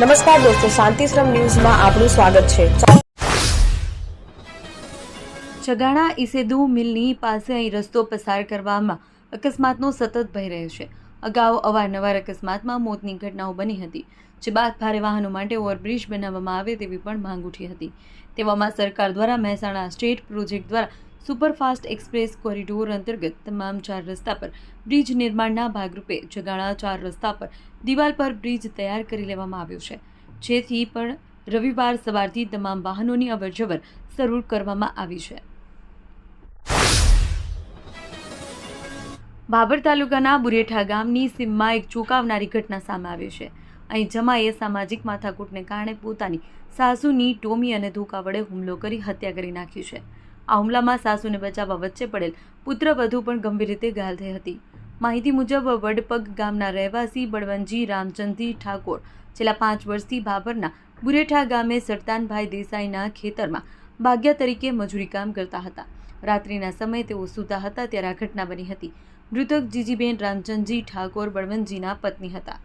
નમસ્કાર દોસ્તો, શાંતિશ્રમ ન્યૂઝમાં આપનું સ્વાગત છે। છગાણા ઈસેદુ મિલની પાસે અહીં રસ્તો પસાર કરવામાં અકસ્માતનો સતત ભય રહ્યો છે। અગાઉ અવારનવાર અકસ્માતમાં મોતની ઘટનાઓ બની હતી, જે બાદ ભારે વાહનો માટે ઓવરબ્રિજ બનાવવામાં આવે તેવી પણ માંગ ઉઠી હતી। તેવામાં સરકાર દ્વારા મહેસાણા સ્ટેટ પ્રોજેક્ટ દ્વારા સુપરફાસ્ટ એક્સપ્રેસ કોરિડોર અંતર્ગત તમામ 4 રસ્તા પર બ્રિજ નિર્માણના ભાગરૂપે છગાણા 4 રસ્તા પર દિવાલ પર બ્રિજ તૈયાર કરી લેવામાં આવ્યો છે, જેથી પણ રવિવાર સવારથી તમામ વાહનોની અવરજવર શરૂ કરવામાં આવી છે। ભાભર તાલુકાના બુરેઠા ગામની સીમમાં એક ચોંકાવનારી ઘટના સામે આવી છે। અહીં જમાઈએ સામાજિક માથાકૂટને કારણે પોતાની સાસુની ટોમી અને ધોકા વડે હુમલો કરી હત્યા કરી નાખી છે। આ હુમલામાં સાસુને બચાવવા વચ્ચે પડેલ પુત્રવધુ પણ ગંભીર રીતે ઘાયલ થઈ હતી। માહિતી મુજબ વડપગ ગામના રહેવાસી બળવંતજી રામચંદજી ઠાકોર છેલ્લા 5 વર્ષથી ભાભરના બુરેઠા ગામે સરતાનભાઈ દેસાઈના ખેતરમાં ભાગ્યા તરીકે મજૂરી કામ કરતા હતા। રાત્રિના સમયે તેઓ સૂતા હતા ત્યારે આ ઘટના બની હતી। મૃતક જીજીબેન રામચંદજી ઠાકોર બળવંતજીના પત્ની હતા।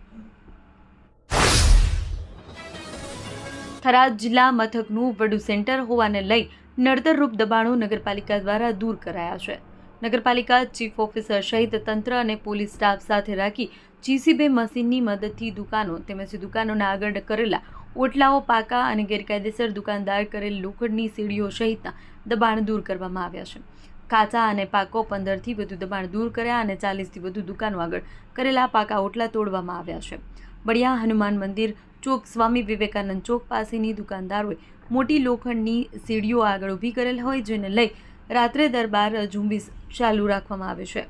થરાદ જિલ્લા મથકનું વડુ સેન્ટર હોવાને લઈ નડતરરૂપ દબાણો નગરપાલિકા દ્વારા દૂર કરાયા છે। નગરપાલિકા ચીફ ઓફિસર સહિત તંત્ર અને પોલીસ સ્ટાફ સાથે રાખી જીસીબી મશીનની મદદથી દુકાનો તેમજ દુકાનોના આગળ કરેલા ઓટલાઓ, પાકા અને ગેરકાયદેસર દુકાનદાર કરેલ લોખંડની સીડીઓ સહિતના દબાણ દૂર કરવામાં આવ્યા છે। કાચા અને પાકો 15થી વધુ દબાણ દૂર કર્યા અને 40થી વધુ દુકાનો આગળ કરેલા પાકા ઓટલા તોડવામાં આવ્યા છે। બળિયા હનુમાન મંદિર ચોક, સ્વામી વિવેકાનંદ ચોક પાસેની દુકાનદારોએ મોટી લોખંડની સીડીઓ આગળ ઊભી કરેલ હોય, જેને લઈ રાત્રે દરબાર ઝુંબેશ ચાલુ રાખવામાં આવે છે।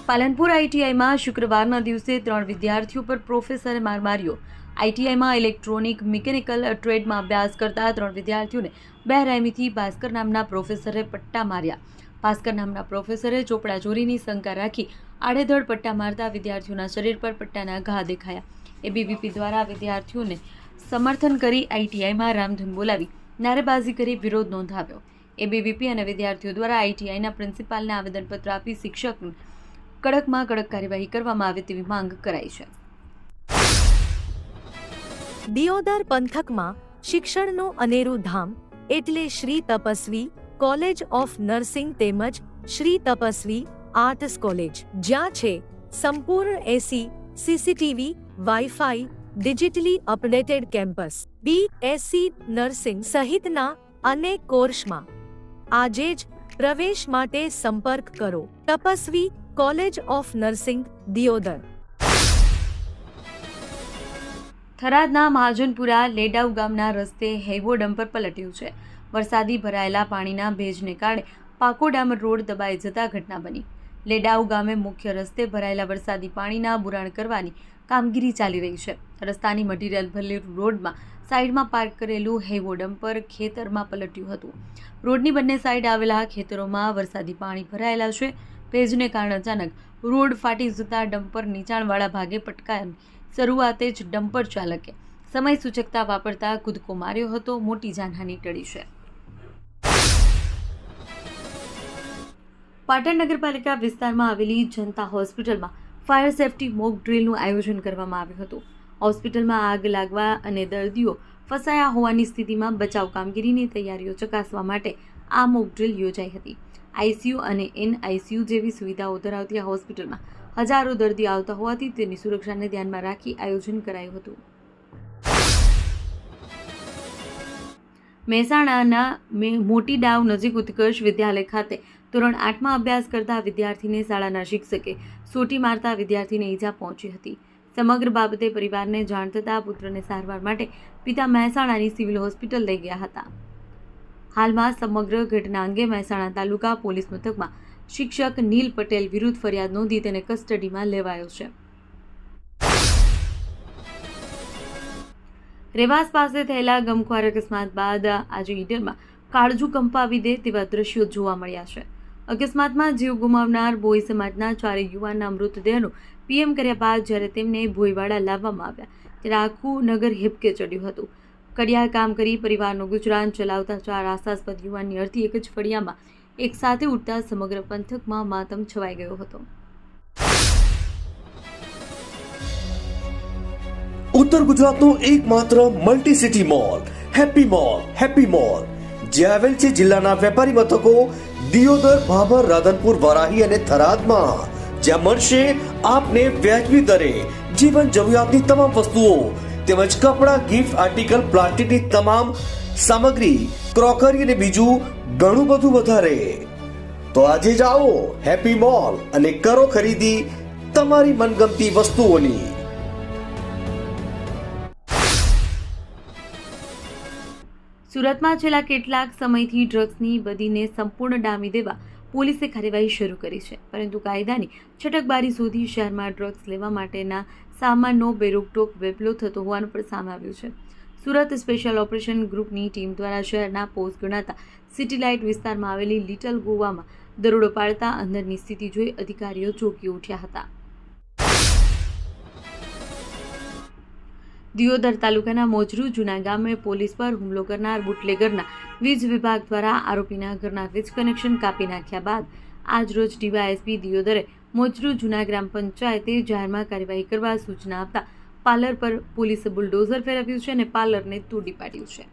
પાલનપુર આઈટીઆઈમાં શુક્રવારના દિવસે 3 વિદ્યાર્થીઓ પર પ્રોફેસરે માર માર્યો। આઈટીઆઈમાં ઇલેક્ટ્રોનિક મિકેનિકલ ટ્રેડમાં અભ્યાસ કરતા 3 વિદ્યાર્થીઓને બેરહેમીથી ભાસ્કર નામના પ્રોફેસરે પટ્ટા માર્યા। ભાસ્કર નામના પ્રોફેસરે ચોપડા ચોરીની શંકા રાખી આડેધડ પટ્ટા મારતા વિદ્યાર્થીઓના શરીર પર પટ્ટાના ઘા દેખાયા। એબીવીપી દ્વારા વિદ્યાર્થીઓને સમર્થન કરી આઈટીઆઈમાં રામધૂન બોલાવી નારેબાજી કરી વિરોધ નોંધાવ્યો। એબીવીપી અને વિદ્યાર્થીઓ દ્વારા આઈટીઆઈના પ્રિન્સિપાલને આવેદનપત્ર આપી શિક્ષકને કડકમાં કડક કાર્યવાહી કરવામાં આવે તેવી માંગ કરાઈ છે। દિયોદર પંથકમાં શિક્ષણનું અનેરું ધામ એટલે Shri Tapasvi college of nursing તેમજ શ્રી તપસ્વી આર્ટ્સ કોલેજ, જ્યાં છે સંપૂર્ણ AC, CCTV, WiFi, digitally updated campus, BSc nursing સહિતના અનેક કોર્સમાં આજે જ પ્રવેશ માટે સંપર્ક કરો। Tapasvi college of nursing, Deodar. થરાદના મહાજનપુરા લેડાઉ ગામના રસ્તે હેવો ડમ્પર પલટ્યું છે। વરસાદી ભરાયેલા પાણીના ભેજને કારણે પાકો ડામર રોડ દબાઈ જતા ઘટના બની। લેડાઉ ગામે મુખ્ય રસ્તે ભરાયેલા વરસાદી પાણીના બુરાણ કરવાની કામગીરી ચાલી રહી છે। રસ્તાની મટીરીયલ ભરેલી રોડમાં સાઈડમાં પાર્ક કરેલું હેવો ડમ્પર ખેતરમાં પલટ્યું હતું। રોડની બંને સાઈડ આવેલા ખેતરોમાં વરસાદી પાણી ભરાયેલા છે। ભેજને કારણે અચાનક રોડ ફાટી જતા ડમ્પર નીચાણવાળા ભાગે પટકાયા। શરૂઆતે જ ડમ્પર ચાલકે સમય સૂચકતા વાપરતા કૂદકો માર્યો હતો। મોટી જાનહાનિ ટળી છે। પાટણ નગરપાલિકા વિસ્તારમાં આવેલી જનતા હોસ્પિટલમાં ફાયર સેફટી મોક ડ્રીલનું આયોજન કરવામાં આવ્યું હતું। હોસ્પિટલમાં આગ લાગવા અને દર્દીઓ ફસાયા હોવાની સ્થિતિમાં બચાવ કામગીરીની તૈયારીઓ ચકાસવા માટે આ મોક ડ્રીલ યોજાઈ હતી। આઈસીયુ અને એનઆઈસીયુ જેવી સુવિધાઓ ધરાવતી આ હોસ્પિટલમાં હજારો દર્દી આવતા હોવાથી તેની સુરક્ષાને ધ્યાનમાં રાખી આયોજન કરાયું હતું। મહેસાણાના મોટી ડાવ નજીક ઉત્કર્ષ વિદ્યાલય ખાતે ધોરણ 8માં અભ્યાસ કરતા વિદ્યાર્થીને શાળાના શિક્ષકે સોટી મારતા વિદ્યાર્થીને ઈજા પહોંચી હતી। સમગ્ર બાબતે પરિવારને જાણ થતાં પુત્રને સારવાર માટે પિતા મહેસાણાની સિવિલ હોસ્પિટલ લઈ ગયા હતા। હાલમાં સમગ્ર ઘટના અંગે મહેસાણા તાલુકા પોલીસ મથકમાં શિક્ષક નીલ પટેલ વિરુદ્ધ ફરિયાદ નોંધી તેને કસ્ટડીમાં લેવાયો છે। રેવાસ પાસે થયેલા ગમખ્વાર અકસ્માત બાદ આજે ઈડરમાં કાળજું કંપાવી દે તેવા દ્રશ્યો જોવા મળ્યા છે। અકસ્માતમાં જીવ ગુમાવનાર ભોઈ સમાજના 4 યુવાનના મૃતદેહનું પીએમ કર્યા બાદ જ્યારે તેમને ભોઈવાડા લાવવામાં આવ્યા ત્યારે આખું નગર હિબકે ચડ્યું હતું। કડિયા કામ કરી પરિવારનું ગુજરાન ચલાવતા 4 આશાસ્પદ યુવાનની અર્થી એક જ ફળિયામાં એક સાથે ઉઠતા સમગ્ર પંથકમાં માતમ છવાઈ ગયો હતો। ઉત્તર ગુજરાતનો એકમાત્ર multi city mall happy mall જે આવેલ છે જિલ્લાના વેપારી મથકો દિયોદર, ભાભર, રાધનપુર, વારાહી અને થરાદમાં, જ્યાં મળશે આપને વ્યાજબી દરે જીવન જરૂરિયાતની તમામ વસ્તુઓ તેમજ કપડાં, ગિફ્ટ આર્ટિકલ, પ્લાસ્ટિકની તમામ સામગ્રી, ક્રોકરી અને બીજું ઘણું બધું વધારે. તો આજે જ આવો હેપી મોલ અને કરો ખરીદી તમારી મનગમતી વસ્તુઓની. સુરતમાં છેલ્લા કેટલાક સમયથી ડ્રગ્સની બદીને સંપૂર્ણ ડામી દેવા પોલીસે કાર્યવાહી શરૂ કરી છે, પરંતુ કાયદાની છટકબારી સુધી શહેરમાં ડ્રગ્સ લેવા માટેના સામાનનો બેરોકટોક વેપલો થતો હોવાનું પણ સામે આવ્યું છે. સુરત સ્પેશિયલ ઓપરેશન ગ્રુપની ટીમ દ્વારા શહેરના પોસ્ટ ગણાતા સિટી લાઇટ વિસ્તારમાં આવેલી લિટલ ગોવામાં દરોડો પાડતા અંદરની સ્થિતિ જોઈ અધિકારીઓ ચોંકી ઉઠ્યા હતા. દિયોદર તાલુકાના મોજરૂ જૂના ગામે પોલીસ પર હુમલો કરનાર બુટલેગરના વીજ વિભાગ દ્વારા આરોપીના ઘરના વીજ કનેક્શન કાપી નાખ્યા બાદ આજરોજ ડીવાયએસપી દિયોદરે મોજરૂ જૂના ગ્રામ પંચાયતે જાહેરમાં કાર્યવાહી કરવા સૂચના આપતા પાર્લર પર પોલીસે બુલડોઝર ફેરવ્યું છે અને પાર્લરને તોડી પાડ્યું છે.